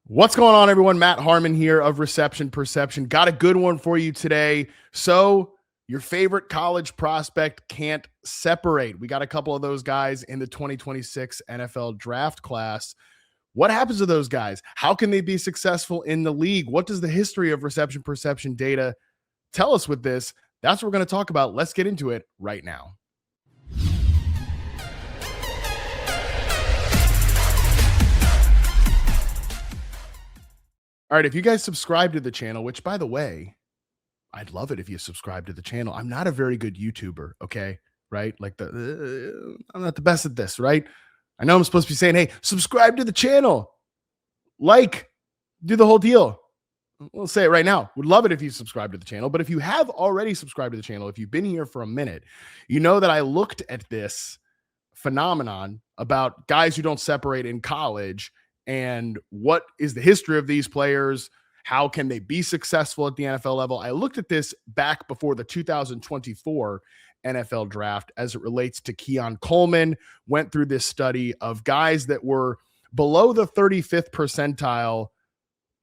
What's going on, everyone? Matt Harmon here of Reception Perception. Got a good one for you today. So, your favorite college prospect can't separate. We got a couple of those guys in the 2026 NFL draft class. What happens to those guys? How can they be successful in the league? What does the history of Reception Perception data tell us with this? That's what we're going to talk about. Let's get into it right now. All right, if you guys subscribe to the channel, which, by the way, I'd love it if you subscribe to the channel. I'm not a very good YouTuber, okay? Right? Like I'm not the best at this, right? I know I'm supposed to be saying, hey, subscribe to the channel. Like, do the whole deal. We'll say it right now. Would love it if you subscribe to the channel. But if you have already subscribed to the channel, if you've been here for a minute, you know that I looked at this phenomenon about guys who don't separate in college and what is the history of these players. How can they be successful at the NFL level? I looked at this back before the 2024 NFL draft as it relates to Keon Coleman, went through this study of guys that were below the 35th percentile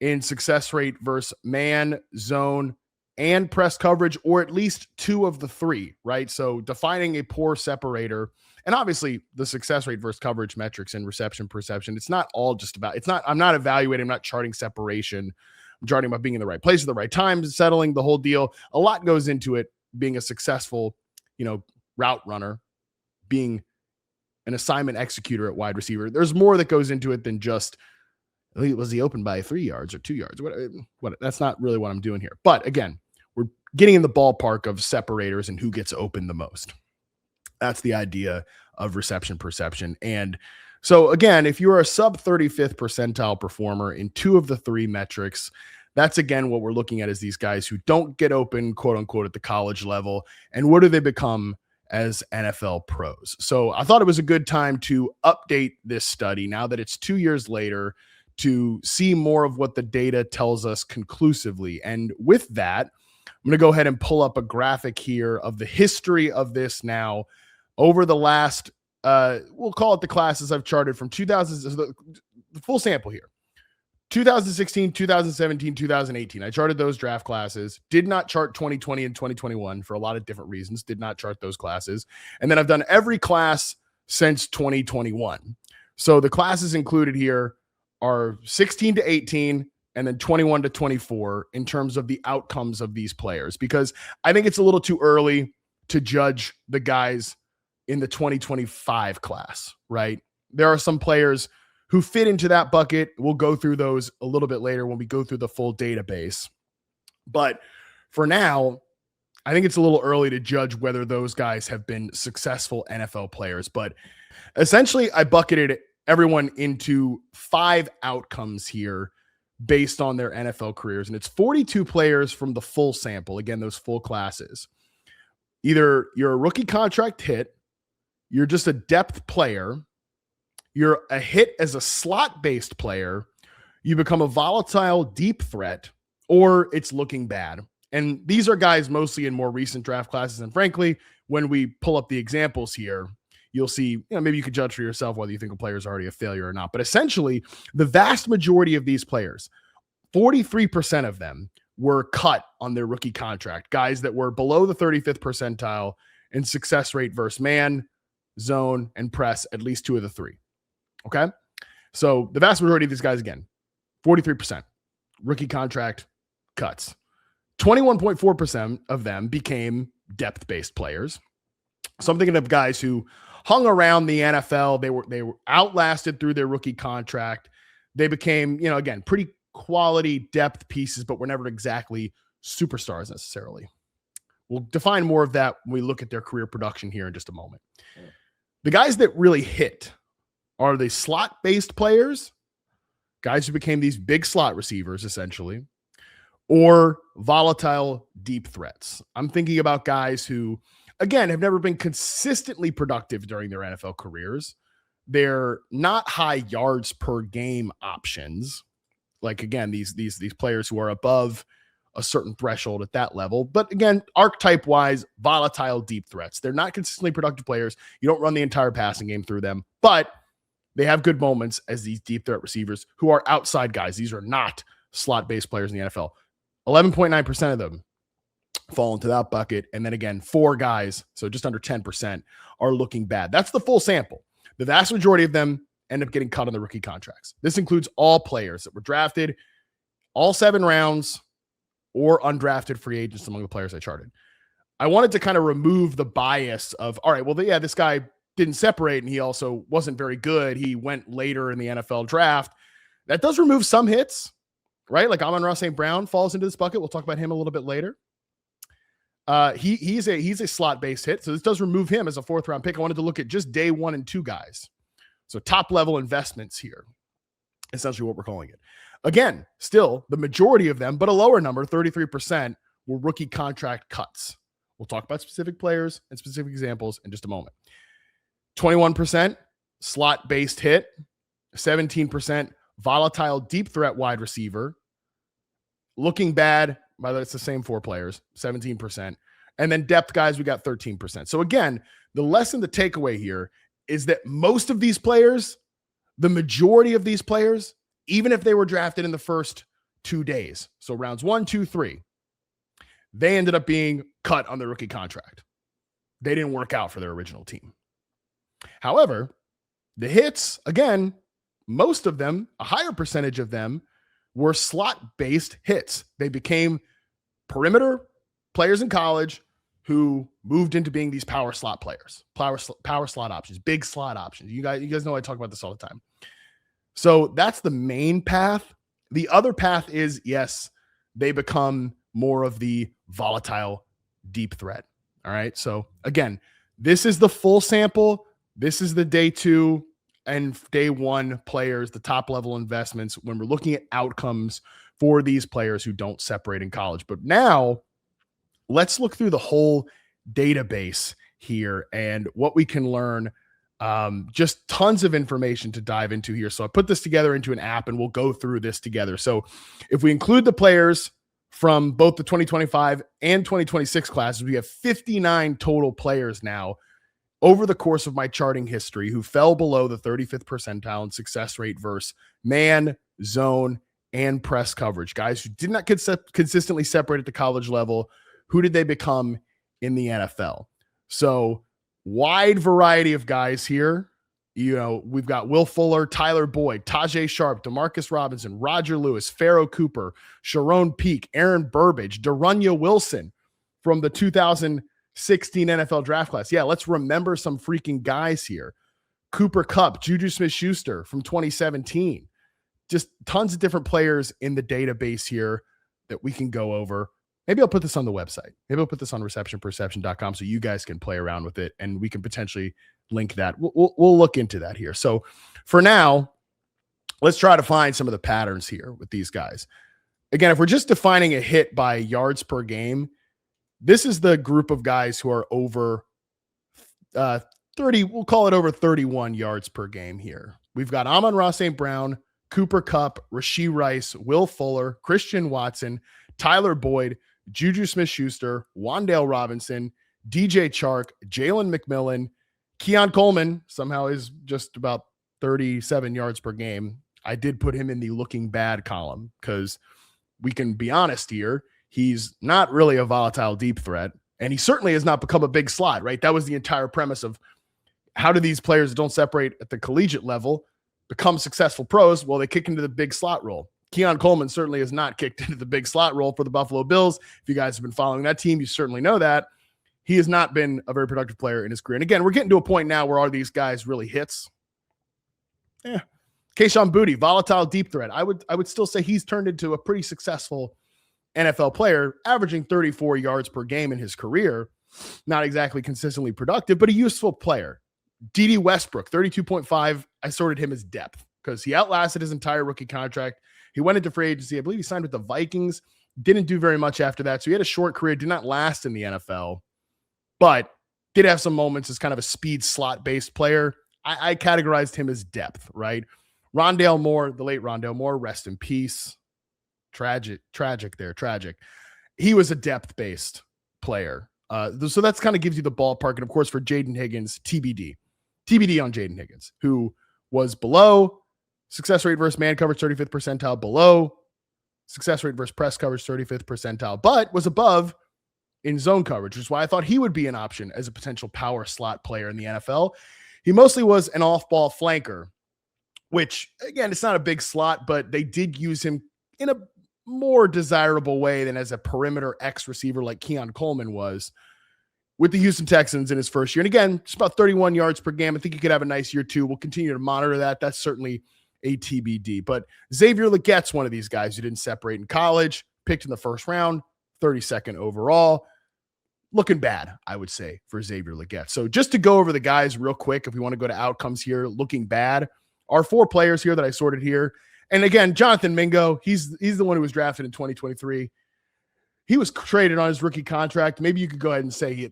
in success rate versus man, zone, and press coverage, or at least two of the three, right? So defining a poor separator, and obviously the success rate versus coverage metrics and reception perception, it's not all just about, I'm not evaluating, I'm not charting separation. I'm charting about being in the right place at the right time, settling the whole deal. A lot goes into it, being a successful, route runner, being an assignment executor at wide receiver. There's more that goes into it than just, was he open by 3 yards or 2 yards? What? That's not really what I'm doing here. But again, we're getting in the ballpark of separators and who gets open the most. That's the idea of reception perception. And so again, if you're a sub 35th percentile performer in two of the three metrics, that's again what we're looking at is these guys who don't get open, quote unquote, at the college level. And what do they become as NFL pros? So I thought it was a good time to update this study now that it's 2 years later to see more of what the data tells us conclusively. And with that, I'm going to go ahead and pull up a graphic here of the history of this now over the last, we'll call it the classes I've charted from 2000, the full sample here, 2016, 2017, 2018. I charted those draft classes, did not chart 2020 and 2021 for a lot of different reasons, did not chart those classes. And then I've done every class since 2021. So the classes included here are 16 to 18 and then 21 to 24 in terms of the outcomes of these players, because I think it's a little too early to judge the guys in the 2025 class, right? There are some players who fit into that bucket. We'll go through those a little bit later when we go through the full database. But for now, I think it's a little early to judge whether those guys have been successful NFL players. But essentially, I bucketed everyone into 5 outcomes here based on their NFL careers. And it's 42 players from the full sample. Again, those full classes. Either you're a rookie contract hit, you're just a depth player, you're a hit as a slot-based player, you become a volatile deep threat, or it's looking bad. And these are guys mostly in more recent draft classes. And frankly, when we pull up the examples here, you'll see, maybe you could judge for yourself whether you think a player is already a failure or not. But essentially, the vast majority of these players, 43% of them, were cut on their rookie contract. Guys that were below the 35th percentile in success rate versus man, zone, and press, at least 2 of the 3. Okay? So the vast majority of these guys, again, 43%, rookie contract cuts. 21.4% of them became depth-based players. So I'm thinking of guys who hung around the NFL. They were outlasted through their rookie contract. They became, again, pretty quality depth pieces, but were never exactly superstars necessarily. We'll define more of that when we look at their career production here in just a moment. The guys that really hit are the slot-based players, guys who became these big slot receivers, essentially, or volatile deep threats. I'm thinking about guys who, again, have never been consistently productive during their NFL careers. They're not high yards per game options. Like, again, these players who are above a certain threshold at that level. But again, archetype wise, volatile deep threats. They're not consistently productive players. You don't run the entire passing game through them, but they have good moments as these deep threat receivers who are outside guys. These are not slot-based players in the NFL. 11.9% of them fall into that bucket. And then again, 4 guys, so just under 10%, are looking bad. That's the full sample. The vast majority of them end up getting cut on the rookie contracts. This includes all players that were drafted, all 7 rounds, or undrafted free agents among the players I charted. I wanted to kind of remove the bias of, all right, well, yeah, this guy didn't separate and he also wasn't very good. He went later in the NFL draft. That does remove some hits, right? Like Amon-Ra St. Brown falls into this bucket. We'll talk about him a little bit later. He's a slot-based hit, so this does remove him as a 4th-round pick. I wanted to look at just day 1 and 2 guys. So top-level investments here, essentially what we're calling it. Again, still the majority of them, but a lower number, 33%, were rookie contract cuts. We'll talk about specific players and specific examples in just a moment. 21% slot-based hit, 17% volatile deep threat wide receiver. Looking bad, by the way, it's the same 4 players, 17%. And then depth guys, we got 13%. So again, the lesson, the takeaway here is that most of these players, the majority of these players, even if they were drafted in the first 2 days, so rounds 1, 2, 3, they ended up being cut on the rookie contract. They didn't work out for their original team. However, the hits, again, most of them, a higher percentage of them, were slot-based hits. They became perimeter players in college who moved into being these power slot players, power slot options, big slot options. You guys know I talk about this all the time. So that's the main path. The other path is, yes, they become more of the volatile deep threat. All right. So again, this is the full sample. This is the day 2 and day 1 players, the top level investments when we're looking at outcomes for these players who don't separate in college. But now let's look through the whole database here and what we can learn. Just tons of information to dive into here. So I put this together into an app and we'll go through this together. So if we include the players from both the 2025 and 2026 classes, we have 59 total players now over the course of my charting history who fell below the 35th percentile in success rate versus man, zone, and press coverage. Guys who did not consistently separate at the college level. Who did they become in the NFL? So wide variety of guys here. You know, we've got Will Fuller, Tyler Boyd, Tajay Sharp, Demarcus Robinson, Roger Lewis, Pharaoh Cooper, Sharon Peak, Aaron Burbage, Darunya Wilson from the 2016 NFL draft class. Yeah, let's remember some freaking guys here. Cooper Kupp, Juju Smith-Schuster from 2017. Just tons of different players in the database here that we can go over. Maybe I'll put this on the website. Maybe I'll put this on receptionperception.com so you guys can play around with it and we can potentially link that. We'll look into that here. So for now, let's try to find some of the patterns here with these guys. Again, if we're just defining a hit by yards per game, this is the group of guys who are over 30, we'll call it over 31 yards per game here. We've got Amon-Ra St. Brown, Cooper Kupp, Rashee Rice, Will Fuller, Christian Watson, Tyler Boyd, Juju Smith-Schuster, Wan'Dale Robinson, DJ Chark, Jalen McMillan, Keon Coleman somehow is just about 37 yards per game. I did put him in the looking bad column because we can be honest here. He's not really a volatile deep threat, and he certainly has not become a big slot, right? That was the entire premise of how do these players that don't separate at the collegiate level become successful pros? Well, they kick into the big slot role. Keon Coleman certainly has not kicked into the big slot role for the Buffalo Bills. If you guys have been following that team, you certainly know that. He has not been a very productive player in his career. And again, we're getting to a point now where are these guys really hits? Yeah. Kayshon Boutte, volatile deep threat. I would still say he's turned into a pretty successful NFL player, averaging 34 yards per game in his career. Not exactly consistently productive, but a useful player. D.D. Westbrook, 32.5. I sorted him as depth because he outlasted his entire rookie contract. He went into free agency. I believe he signed with the Vikings. Didn't do very much after that. So he had a short career, did not last in the NFL, but did have some moments as kind of a speed slot-based player. I categorized him as depth, right? Rondale Moore, the late Rondale Moore, rest in peace. Tragic there. He was a depth-based player. So that's kind of gives you the ballpark. And of course, for Jaden Higgins, TBD on Jaden Higgins, who was below success rate versus man coverage, 35th percentile, below success rate versus press coverage, 35th percentile, but was above in zone coverage, which is why I thought he would be an option as a potential power slot player in the NFL. He mostly was an off-ball flanker, which, again, it's not a big slot, but they did use him in a more desirable way than as a perimeter X receiver like Keon Coleman was with the Houston Texans in his first year. And again, it's about 31 yards per game. I think he could have a nice year too. We'll continue to monitor that. That's certainly a TBD. But Xavier Legette's one of these guys who didn't separate in college, picked in the first round, 32nd overall. Looking bad, I would say, for Xavier Legette. So just to go over the guys real quick, if we want to go to outcomes here, looking bad, are 4 players here that I sorted here. And again, Jonathan Mingo, he's the one who was drafted in 2023. He was traded on his rookie contract. Maybe you could go ahead and say,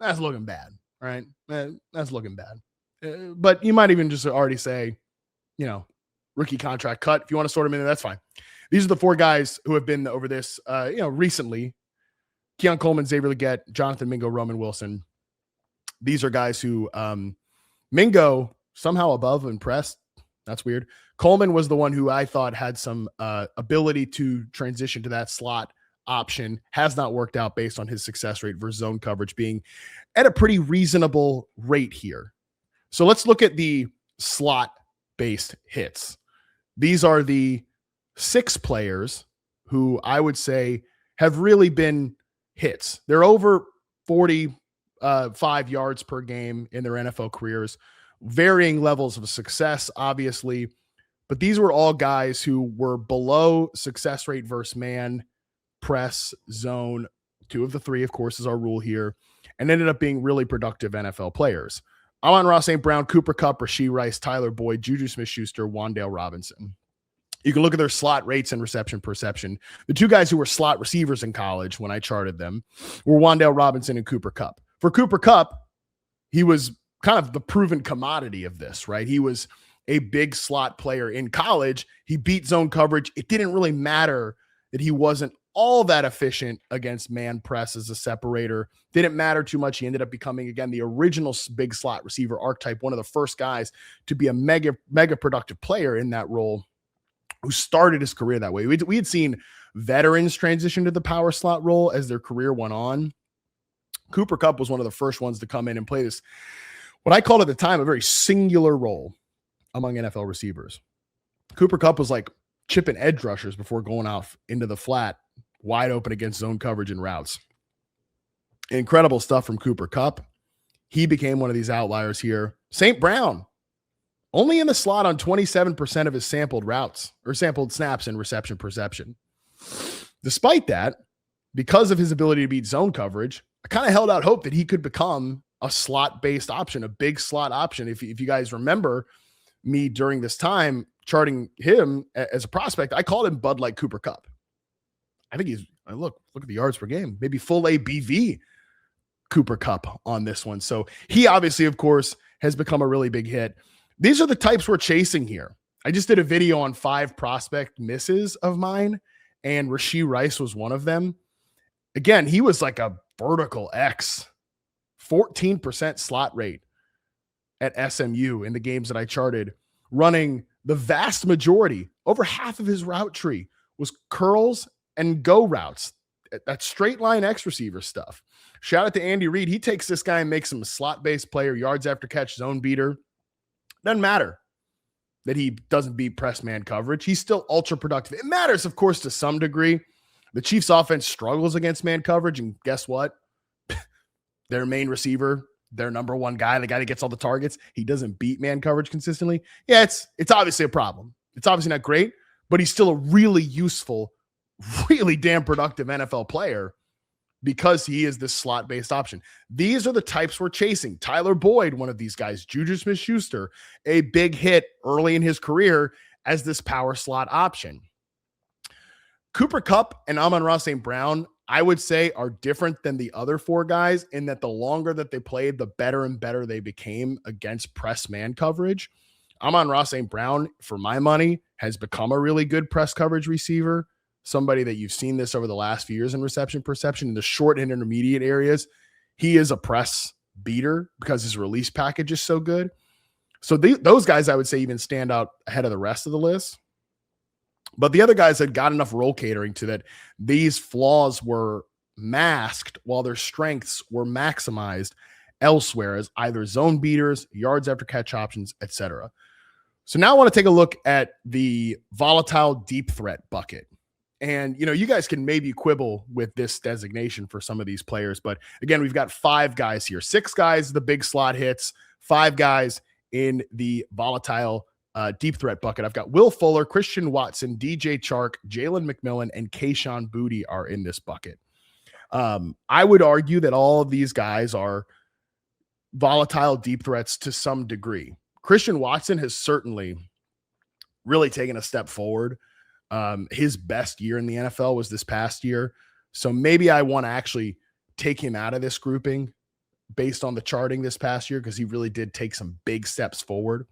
that's looking bad, right? That's looking bad. But you might even just already say, rookie contract cut. If you want to sort them in, that's fine. These are the 4 guys who have been over this, recently. Keon Coleman, Xavier Legette, Jonathan Mingo, Roman Wilson. These are guys who Mingo somehow above impressed. That's weird. Coleman was the one who I thought had some ability to transition to that slot option. Has not worked out based on his success rate versus zone coverage being at a pretty reasonable rate here. So let's look at the slot-based hits. These are the 6 players who I would say have really been hits. They're over 45 yards per game in their NFL careers, varying levels of success, obviously, but these were all guys who were below success rate versus man, press, zone. 2 of the 3, of course, is our rule here, and ended up being really productive NFL players. Amon-Ra St. Brown, Cooper Kupp, Rashee Rice, Tyler Boyd, Juju Smith-Schuster, Wan'Dale Robinson. You can look at their slot rates and reception perception. The 2 guys who were slot receivers in college when I charted them were Wan'Dale Robinson and Cooper Kupp. For Cooper Kupp, he was kind of the proven commodity of this, right? He was a big slot player in college. He beat zone coverage. It didn't really matter that he wasn't all that efficient against man press as a separator. Didn't matter too much. He ended up becoming, again, the original big slot receiver archetype, one of the first guys to be a mega productive player in that role, who started his career that way. We had seen veterans transition to the power slot role as their career went on. Cooper Kupp was one of the first ones to come in and play this, what I called at the time, a very singular role among NFL receivers. Cooper Kupp was like chipping edge rushers before going off into the flat, wide open against zone coverage and routes. Incredible stuff from Cooper Kupp. He became one of these outliers here. St. Brown, only in the slot on 27% of his sampled routes or sampled snaps and reception perception. Despite that, because of his ability to beat zone coverage, I kind of held out hope that he could become a slot-based option, a big slot option. If you guys remember me during this time charting him as a prospect, I called him Bud Light Cooper Kupp. I think he's, look at the yards per game, maybe full ABV Cooper Kupp on this one. So he obviously, of course, has become a really big hit. These are the types we're chasing here. I just did a video on 5 prospect misses of mine, and Rashee Rice was one of them. Again, he was like a vertical X, 14% slot rate at SMU in the games that I charted, running the vast majority, over half of his route tree was curls and go routes. That straight line X receiver stuff. Shout out to Andy Reid. He takes this guy and makes him a slot-based player, yards after catch, zone beater. Doesn't matter that he doesn't beat press man coverage. He's still ultra productive. It matters, of course, to some degree. The Chiefs offense struggles against man coverage, and guess what? Their main receiver, their number 1 guy, the guy that gets all the targets, he doesn't beat man coverage consistently. Yeah, it's obviously a problem. It's obviously not great, but he's still a really useful, really damn productive NFL player because he is this slot-based option. These are the types we're chasing. Tyler Boyd, one of these guys. Juju Smith-Schuster, a big hit early in his career as this power slot option. Cooper Kupp and Amon-Ra St. Brown, I would say, are different than the other 4 guys in that the longer that they played, the better and better they became against press man coverage. Amon-Ra St. Brown, for my money, has become a really good press coverage receiver. Somebody that you've seen this over the last few years in reception perception in the short and intermediate areas. He is a press beater because his release package is so good. So those guys, I would say, even stand out ahead of the rest of the list. But the other guys had got enough role catering to that these flaws were masked while their strengths were maximized elsewhere as either zone beaters, yards after catch options, etc. So now I want to take a look at the volatile deep threat bucket. And, you guys can maybe quibble with this designation for some of these players. But again, we've got 5 guys here, 6 guys, the big slot hits, 5 guys in the volatile deep threat bucket. I've got Will Fuller, Christian Watson, DJ Chark, Jalen McMillan, and Kayshon Boutte are in this bucket. I would argue that all of these guys are volatile deep threats to some degree. Christian Watson has certainly really taken a step forward. His best year in the NFL was this past year. So maybe I want to actually take him out of this grouping based on the charting this past year, because he really did take some big steps forward.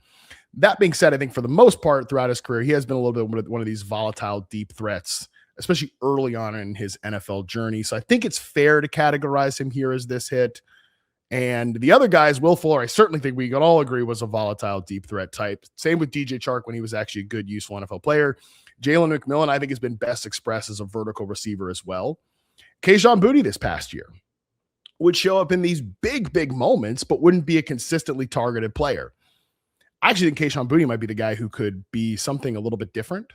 That being said, I think for the most part throughout his career, he has been a little bit one of these volatile deep threats, especially early on in his NFL journey. So I think it's fair to categorize him here as this hit. And the other guys, Will Fuller, I certainly think we can all agree was a volatile deep threat type. Same with DJ Chark when he was actually a good, useful NFL player. Jalen McMillan, I think, has been best expressed as a vertical receiver as well. Kayshon Boutte this past year would show up in these big, big moments, but wouldn't be a consistently targeted player. I actually think Kayshon Boutte might be the guy who could be something a little bit different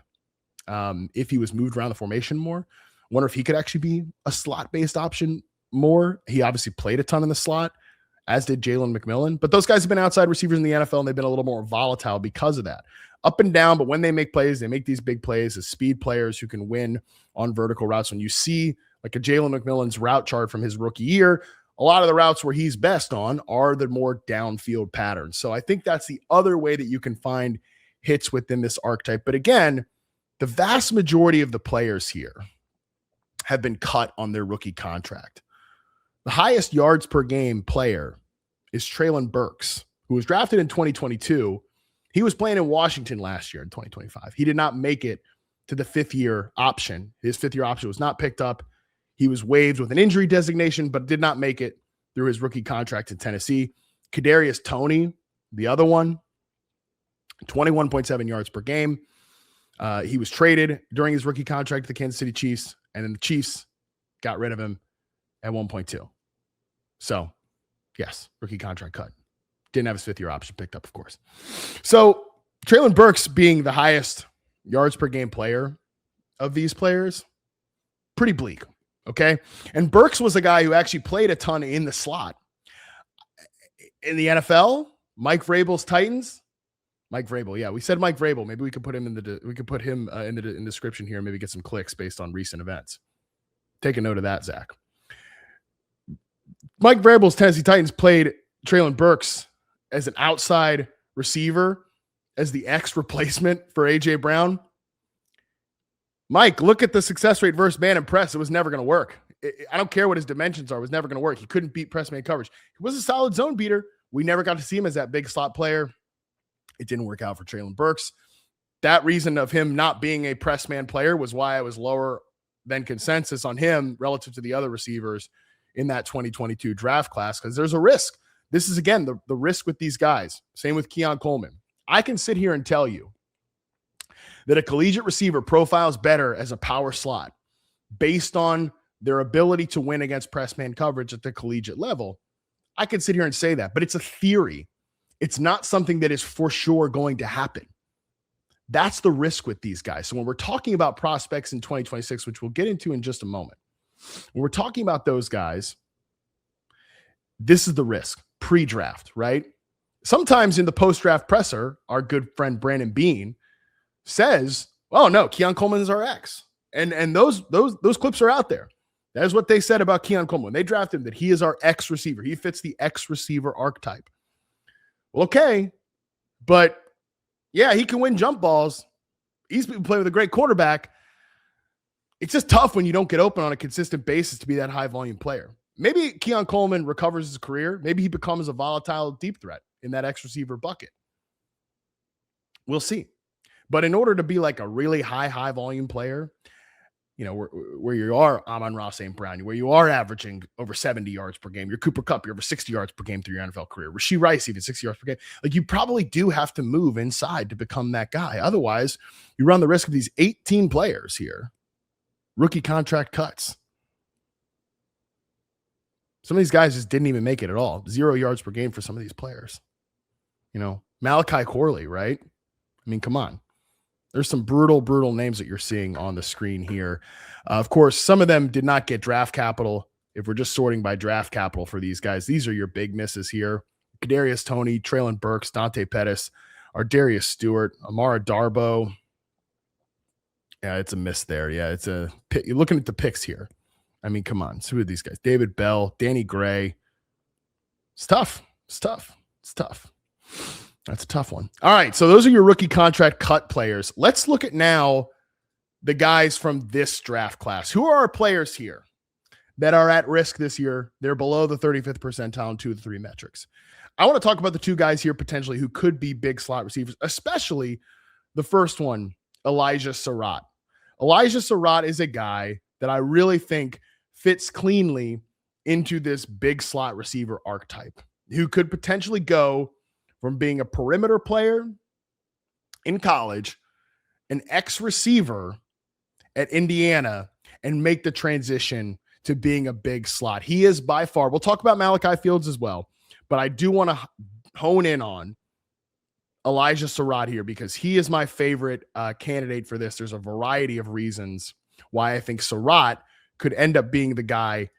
if he was moved around the formation more. Wonder if he could actually be a slot-based option more. He obviously played a ton in the slot, as did Jalen McMillan. But those guys have been outside receivers in the NFL, and they've been a little more volatile because of that. Up and down, but when they make plays, they make these big plays as speed players who can win on vertical routes. When you see like a Jalen McMillan's route chart from his rookie year, a lot of the routes where he's best on are the more downfield patterns. So I think that's the other way that you can find hits within this archetype. But again, the vast majority of the players here have been cut on their rookie contract. The highest yards per game player is Treylon Burks, who was drafted in 2022. He was playing in Washington last year in 2025. He did not make it to the 5th-year option. His 5th-year option was not picked up. He was waived with an injury designation, but did not make it through his rookie contract in Tennessee. Kadarius Toney, the other one, 21.7 yards per game. He was traded during his rookie contract to the Kansas City Chiefs, and then the Chiefs got rid of him at 1.2. So, yes, rookie contract cut. Didn't have his 5th-year option picked up, of course. So, Treylon Burks being the highest yards per game player of these players, pretty bleak, okay? And Burks was a guy who actually played a ton in the slot. In the NFL, Mike Vrabel's Titans, Mike Vrabel, yeah, we said Mike Vrabel. Maybe we could put him in the description here, and maybe get some clicks based on recent events. Take a note of that, Zach. Mike Vrabel's Tennessee Titans played Treylon Burks as an outside receiver, as the X replacement for A.J. Brown. Mike, look at the success rate versus man and press. It was never going to work. I don't care what his dimensions are. It was never going to work. He couldn't beat press man coverage. He was a solid zone beater. We never got to see him as that big slot player. It didn't work out for Treylon Burks. That reason of him not being a press man player was why I was lower than consensus on him relative to the other receivers in that 2022 draft class, because there's a risk. This is, again, the risk with these guys. Same with Keon Coleman. I can sit here and tell you that a collegiate receiver profiles better as a power slot based on their ability to win against press man coverage at the collegiate level. I can sit here and say that, but it's a theory. It's not something that is for sure going to happen. That's the risk with these guys. So when we're talking about prospects in 2026, which we'll get into in just a moment, when we're talking about those guys, this is the risk pre-draft, right? Sometimes in the post-draft presser, our good friend Brandon Bean says, "Oh no, Keon Coleman is our X," and those clips are out there. That is what they said about Keon Coleman when they drafted him, that he is our X receiver. He fits the X receiver archetype. Well, okay, but yeah, he can win jump balls. He's been playing with a great quarterback. It's just tough when you don't get open on a consistent basis to be that high volume player. Maybe Keon Coleman recovers his career. Maybe he becomes a volatile deep threat in that X receiver bucket. We'll see. But in order to be like a really high volume player, where you are Amon-Ra St. Brown, where you are averaging over 70 yards per game. You're Cooper Kupp, you're over 60 yards per game through your NFL career. Rashee Rice, even 60 yards per game. Like, you probably do have to move inside to become that guy. Otherwise, you run the risk of these 18 players here, rookie contract cuts. Some of these guys just didn't even make it at all. 0 yards per game for some of these players. Malachi Corley, right? I mean, come on. There's some brutal names that you're seeing on the screen here. Of course, some of them did not get draft capital. If we're just sorting by draft capital for these guys, these are your big misses here. Kadarius Toney, Treylon Burks, Dante Pettis, Ardarius Stewart, Amara Darboh. Yeah, it's a miss there. Yeah, you're looking at the picks here. I mean, come on. So who are these guys? David Bell, Danny Gray. It's tough. That's a tough one. All right, so those are your rookie contract cut players. Let's look at now the guys from this draft class. Who are our players here that are at risk this year? They're below the 35th percentile in 2 of the 3 metrics. I want to talk about the 2 guys here potentially who could be big slot receivers, especially the first one, Elijah Sarratt. Elijah Sarratt is a guy that I really think fits cleanly into this big slot receiver archetype, who could potentially go from being a perimeter player in college, an ex-receiver at Indiana, and make the transition to being a big slot. He is by far, we'll talk about Malachi Fields as well, but I do want to hone in on Elijah Sarratt here because he is my favorite candidate for this. There's a variety of reasons why I think Sarratt could end up being the guy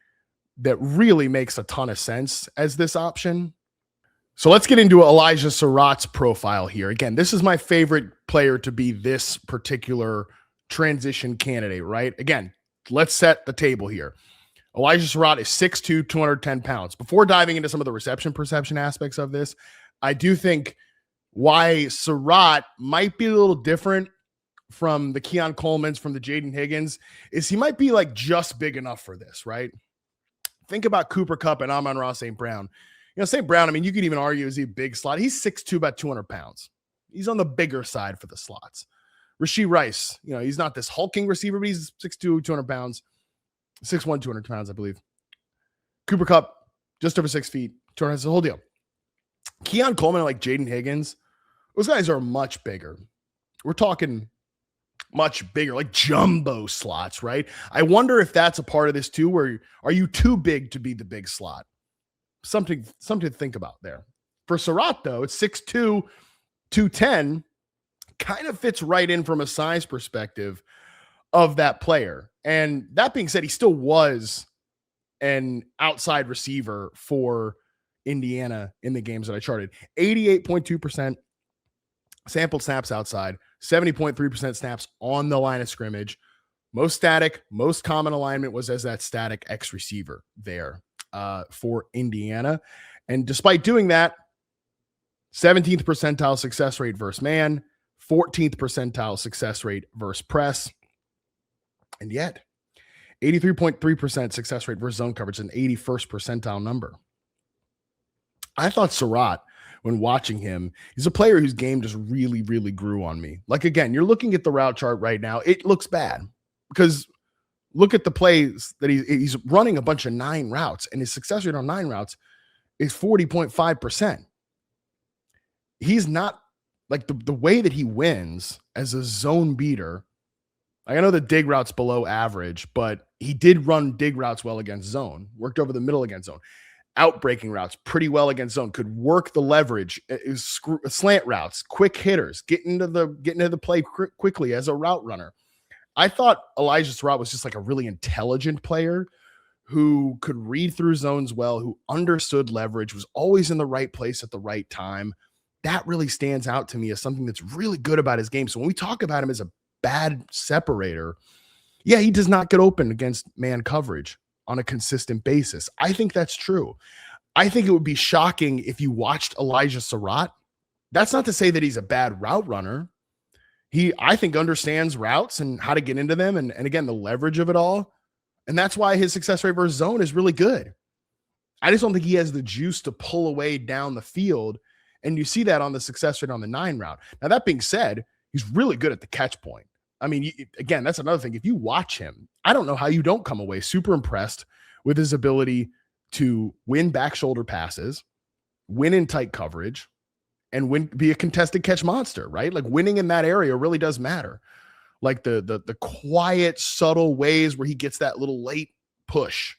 that really makes a ton of sense as this option. So let's get into Elijah Sarratt's profile here. Again, this is my favorite player to be this particular transition candidate, right? Again, let's set the table here. Elijah Sarratt is 6'2", 210 pounds. Before diving into some of the reception perception aspects of this, I do think why Sarratt might be a little different from the Keon Coleman's, from the Jaden Higgins, is he might be like just big enough for this, right? Think about Cooper Kupp and Amon-Ra St. Brown. St. Brown, I mean, you could even argue is he a big slot. He's 6'2", about 200 pounds. He's on the bigger side for the slots. Rashee Rice, he's not this hulking receiver, but he's 6'2", 200 pounds. 6'1", 200 pounds, I believe. Cooper Kupp, just over 6 feet. 200, that's the whole deal. Keon Coleman, like Jaden Higgins, those guys are much bigger. We're talking much bigger, like jumbo slots, right? I wonder if that's a part of this too, where are you too big to be the big slot? Something to think about there. For Sarratt, though, it's 6'2", 210, kind of fits right in from a size perspective of that player. And that being said, he still was an outside receiver for Indiana in the games that I charted. 88.2% sampled snaps outside, 70.3% snaps on the line of scrimmage. Most static, most common alignment was as that static X receiver there for Indiana. And despite doing that, 17th percentile success rate versus man, 14th percentile success rate versus press. And yet, 83.3% success rate versus zone coverage, an 81st percentile number. I thought Sarratt, when watching him, he's a player whose game just really, really grew on me. Like, again, you're looking at the route chart right now. It looks bad because look at the plays that he's running a bunch of 9 routes, and his success rate on 9 routes is 40.5%. He's not like the way that he wins as a zone beater. I know the dig routes below average, but he did run dig routes well against zone, worked over the middle against zone, outbreaking routes pretty well against zone, could work the leverage, slant routes, quick hitters, get into the play quickly as a route runner. I thought Elijah Sarratt was just like a really intelligent player who could read through zones well, who understood leverage, was always in the right place at the right time. That really stands out to me as something that's really good about his game. So when we talk about him as a bad separator, yeah, he does not get open against man coverage on a consistent basis. I think that's true. I think it would be shocking if you watched Elijah Sarratt. That's not to say that he's a bad route runner. He, I think, understands routes and how to get into them and again, the leverage of it all. And that's why his success rate versus zone is really good. I just don't think he has the juice to pull away down the field. And you see that on the success rate on the 9 route. Now, that being said, he's really good at the catch point. I mean, again, that's another thing. If you watch him, I don't know how you don't come away super impressed with his ability to win back shoulder passes, win in tight coverage, and be a contested catch monster, right? Like winning in that area really does matter. Like the quiet, subtle ways where he gets that little late push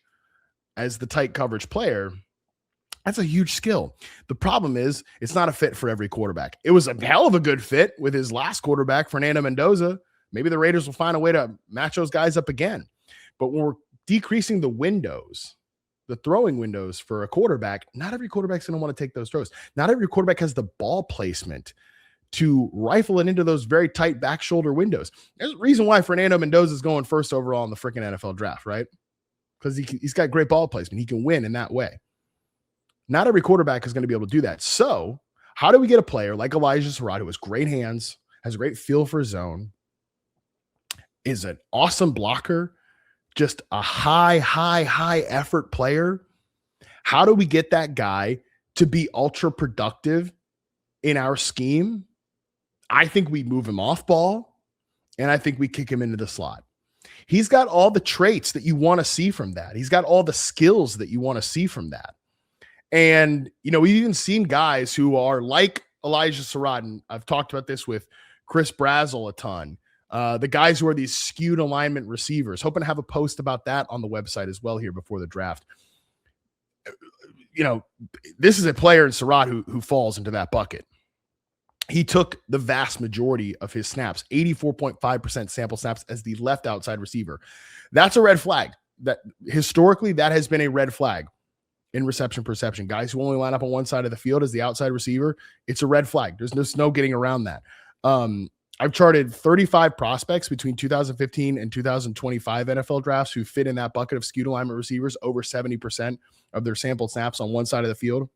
as the tight coverage player. That's a huge skill. The problem is it's not a fit for every quarterback. It was a hell of a good fit with his last quarterback, Fernando Mendoza. Maybe the Raiders will find a way to match those guys up again. But when we're decreasing the windows, the throwing windows for a quarterback, not every quarterback's going to want to take those throws. Not every quarterback has the ball placement to rifle it into those very tight back shoulder windows. There's a reason why Fernando Mendoza is going first overall in the freaking NFL draft, right? Because he's got great ball placement. He can win in that way. Not every quarterback is going to be able to do that. So how do we get a player like Elijah Sarratt, who has great hands, has a great feel for zone, is an awesome blocker, just a high effort player? How do we get that guy to be ultra productive in our scheme? I think we move him off ball, and I think we kick him into the slot. He's got all the traits that you want to see from that. He's got all the skills that you want to see from that. And, we've even seen guys who are like Elijah Sarratt, and I've talked about this with Chris Brazel a ton. The guys who are these skewed alignment receivers, hoping to have a post about that on the website as well here before the draft. This is a player in Sarratt who falls into that bucket. He took the vast majority of his snaps, 84.5% sample snaps as the left outside receiver. That's a red flag. That historically, that has been a red flag in reception perception. Guys who only line up on one side of the field as the outside receiver, it's a red flag. There's no getting around that. I've charted 35 prospects between 2015 and 2025 NFL drafts who fit in that bucket of skewed alignment receivers, over 70% of their sampled snaps on one side of the field.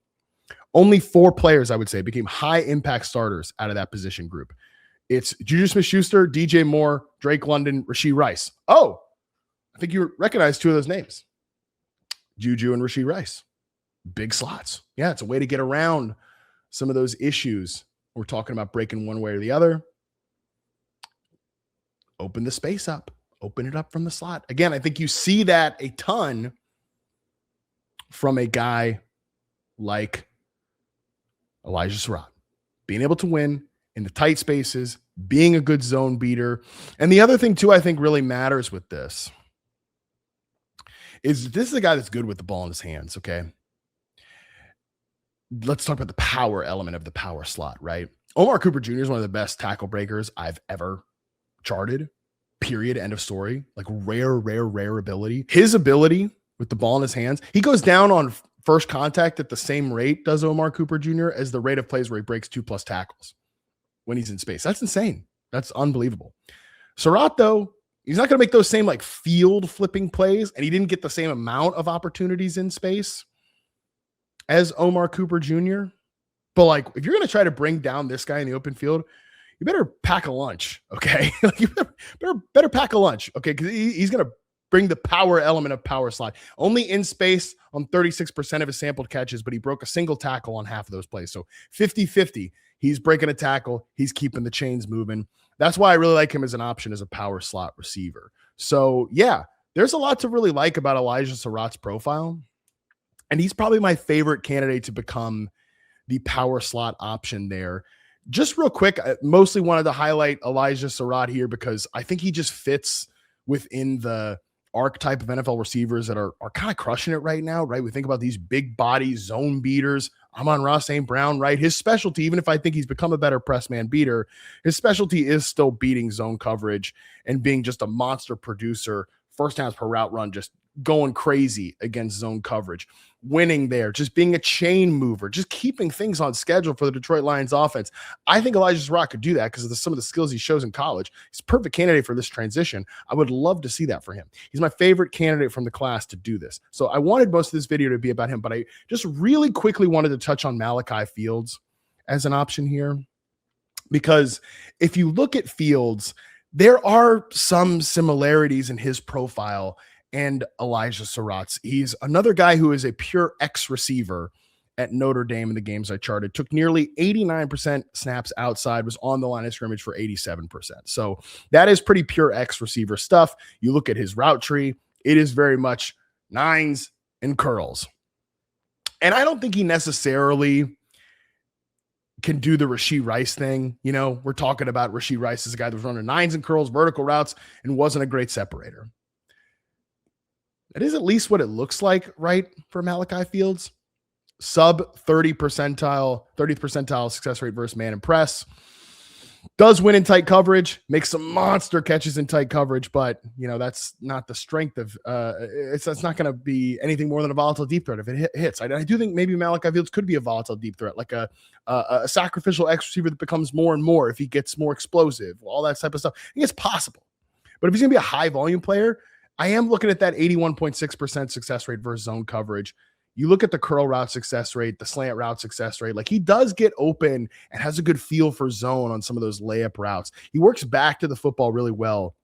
Only 4 players, I would say, became high impact starters out of that position group. It's Juju Smith-Schuster, DJ Moore, Drake London, Rashee Rice. Oh, I think you recognize 2 of those names. Juju and Rashee Rice. Big slots. Yeah, it's a way to get around some of those issues. We're talking about breaking one way or the other. Open the space up. Open it up from the slot. Again, I think you see that a ton from a guy like Elijah Sarratt. Being able to win in the tight spaces, being a good zone beater. And the other thing, too, I think really matters with this is this is a guy that's good with the ball in his hands, okay? Let's talk about the power element of the power slot, right? Omar Cooper Jr. is one of the best tackle breakers I've ever charted, period, end of story. Like rare ability. His ability with the ball in his hands, he goes down on first contact at the same rate does Omar Cooper Jr. as the rate of plays where he breaks 2+ tackles when he's in space. That's insane. That's unbelievable. Sarratt, though, he's not going to make those same like field flipping plays, and he didn't get the same amount of opportunities in space as Omar Cooper Jr. But like, if you're going to try to bring down this guy in the open field, you better pack a lunch, okay? Like you better pack a lunch, okay? Because he's going to bring the power element of power slot. Only in space on 36% of his sampled catches, but he broke a single tackle on half of those plays. So 50-50. He's breaking a tackle. He's keeping the chains moving. That's why I really like him as an option as a power slot receiver. So, yeah, there's a lot to really like about Elijah Sarratt's profile. And he's probably my favorite candidate to become the power slot option there. Just real quick, I mostly wanted to highlight Elijah Sarratt here because I think he just fits within the archetype of NFL receivers that are kind of crushing it right now, right? We think about these big body zone beaters. Amon-Ra St. Brown, right? His specialty, even if I think he's become a better press man beater, his specialty is still beating zone coverage and being just a monster producer, first downs per route run, just going crazy against zone coverage, winning there, just being a chain mover, just keeping things on schedule for the Detroit Lions offense. I think Elijah Sarratt could do that because of some of the skills he shows in college. He's a perfect candidate for this transition. I would love to see that for him. He's my favorite candidate from the class to do this. So I wanted most of this video to be about him, but I just really quickly wanted to touch on Malachi Fields as an option here, because if you look at Fields, there are some similarities in his profile and Elijah Sarratt's. He's another guy who is a pure X receiver at Notre Dame in the games I charted, took nearly 89% snaps outside, was on the line of scrimmage for 87%. So that is pretty pure X receiver stuff. You look at his route tree, it is very much nines and curls. And I don't think he necessarily can do the Rashee Rice thing. You know, we're talking about Rashee Rice as a guy that was running nines and curls, vertical routes, and wasn't a great separator. That is at least what it looks like, right, for Malachi Fields. Sub 30 percentile, 30th percentile success rate versus man and press. Does win in tight coverage, makes some monster catches in tight coverage, but you know that's not the strength of. That's not going to be anything more than a volatile deep threat if it hits. I do think maybe Malachi Fields could be a volatile deep threat, like a sacrificial X receiver that becomes more and more if he gets more explosive, all that type of stuff. I think it's possible, but if he's going to be a high volume player, I am looking at that 81.6% success rate versus zone coverage. You look at the curl route success rate, the slant route success rate, like he does get open and has a good feel for zone on some of those layup routes. He works back to the football really well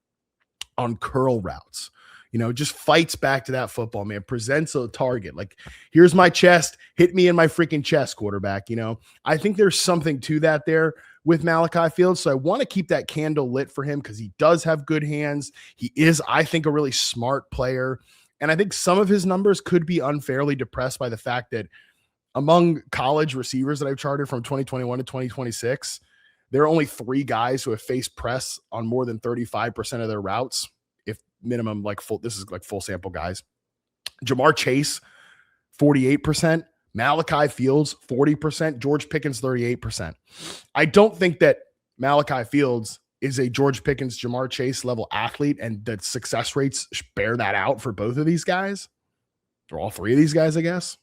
on curl routes, you know, just fights back to that football, man, presents a target. Like, here's my chest, hit me in my freaking chest, quarterback. You know, I think there's something to that there with Malachi Fields. So I want to keep that candle lit for him because he does have good hands. He is, I think, a really smart player. And I think some of his numbers could be unfairly depressed by the fact that among college receivers that I've charted from 2021 to 2026, there are only 3 guys who have faced press on more than 35% of their routes. If minimum, like full, this is like full sample guys. Jamar Chase, 48%. Malachi Fields, 40%. George Pickens, 38%. I don't think that Malachi Fields is a George Pickens, Jamar Chase level athlete, and the success rates bear that out for both of these guys, or all 3 of these guys, I guess.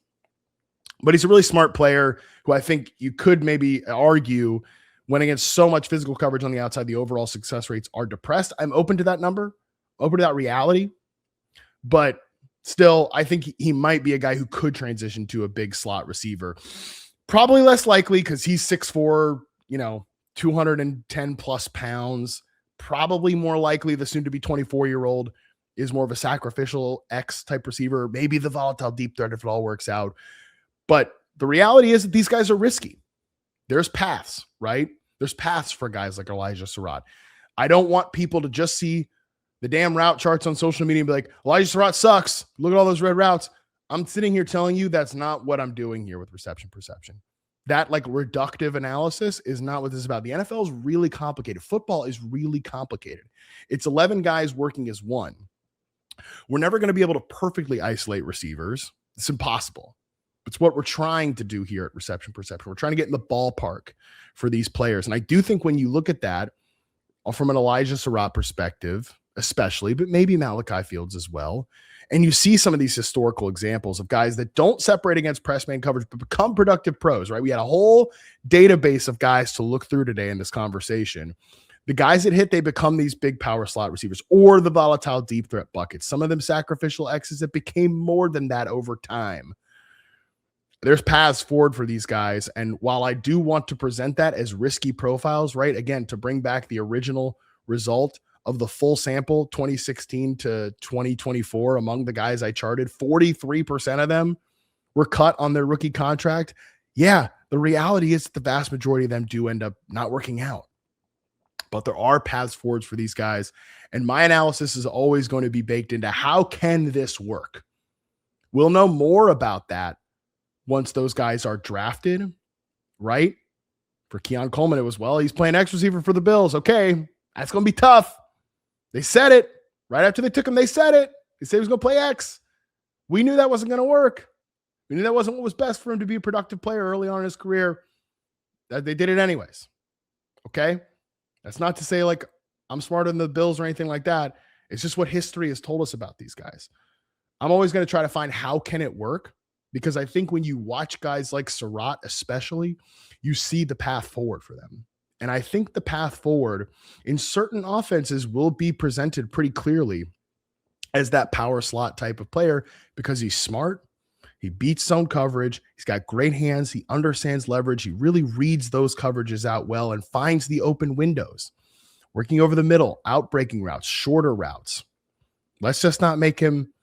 But he's a really smart player who I think you could maybe argue when against so much physical coverage on the outside, the overall success rates are depressed. I'm open to that number, open to that reality, but still, I think he might be a guy who could transition to a big slot receiver. Probably less likely because he's 6'4", you know, 210 plus pounds. Probably more likely the soon to be 24-year-old is more of a sacrificial X type receiver, maybe the volatile deep threat if it all works out. But the reality is that these guys are risky. There's paths, right? There's paths for guys like Elijah Sarratt. I don't want people to just see the damn route charts on social media and be like, Elijah Sarratt sucks. Look at all those red routes. I'm sitting here telling you that's not what I'm doing here with reception perception. That like reductive analysis is not what this is about. The NFL is really complicated. Football is really complicated. It's 11 guys working as one. We're never going to be able to perfectly isolate receivers. It's impossible. It's what we're trying to do here at Reception Perception. We're trying to get in the ballpark for these players. And I do think when you look at that from an Elijah Sarratt perspective, especially, but maybe Malachi Fields as well, and you see some of these historical examples of guys that don't separate against press man coverage, but become productive pros, right? We had a whole database of guys to look through today in this conversation. The guys that hit, they become these big power slot receivers or the volatile deep threat buckets. Some of them sacrificial X's that became more than that over time. There's paths forward for these guys. And while I do want to present that as risky profiles, right? Again, to bring back the original result of the full sample, 2016 to 2024, among the guys I charted, 43% of them were cut on their rookie contract. Yeah, the reality is the vast majority of them do end up not working out. But there are paths forwards for these guys. And my analysis is always going to be baked into how can this work? We'll know more about that once those guys are drafted, right? For Keon Coleman, it was, well, he's playing X receiver for the Bills. Okay, that's going to be tough. They said it. Right after they took him, they said it. They said he was going to play X. We knew that wasn't going to work. We knew that wasn't what was best for him to be a productive player early on in his career. That they did it anyways. Okay? That's not to say like I'm smarter than the Bills or anything like that. It's just what history has told us about these guys. I'm always going to try to find how can it work, because I think when you watch guys like Sarratt especially, you see the path forward for them. And I think the path forward in certain offenses will be presented pretty clearly as that power slot type of player because he's smart. He beats zone coverage. He's got great hands. He understands leverage. He really reads those coverages out well and finds the open windows, working over the middle, out breaking routes, shorter routes. Let's just not make him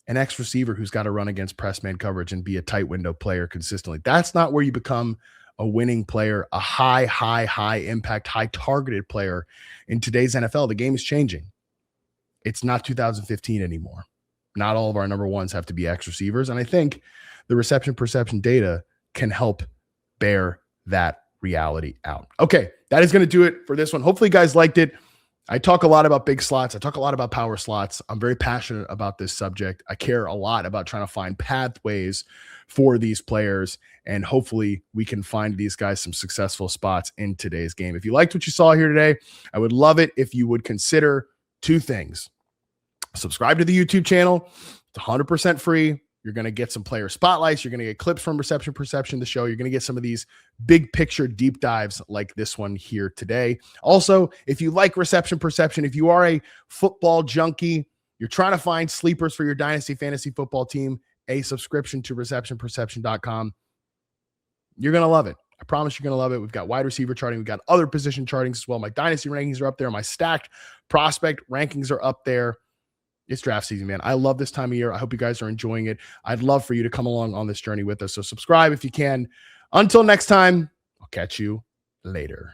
an X receiver who's got to run against press man coverage and be a tight window player consistently. That's not where you become a winning player, a high impact, high targeted player in today's NFL. The game is changing. It's not 2015 anymore. Not all of our number ones have to be X receivers. And I think the reception perception data can help bear that reality out. Okay, that is going to do it for this one. Hopefully you guys liked it. I talk a lot about big slots. I talk a lot about power slots. I'm very passionate about this subject. I care a lot about trying to find pathways for these players, and hopefully we can find these guys some successful spots in today's game. If you liked what you saw here today, I would love it if you would consider two things. Subscribe to the YouTube channel. It's 100% free. You're going to get some player spotlights. You're going to get clips from Reception Perception, the show. You're going to get some of these big picture deep dives like this one here today. Also, if you like Reception Perception, if you are a football junkie, you're trying to find sleepers for your dynasty fantasy football team, a subscription to receptionperception.com. You're going to love it. I promise you're going to love it. We've got wide receiver charting. We've got other position chartings as well. My dynasty rankings are up there. My stacked prospect rankings are up there. It's draft season, man. I love this time of year. I hope you guys are enjoying it. I'd love for you to come along on this journey with us. So subscribe if you can. Until next time, I'll catch you later.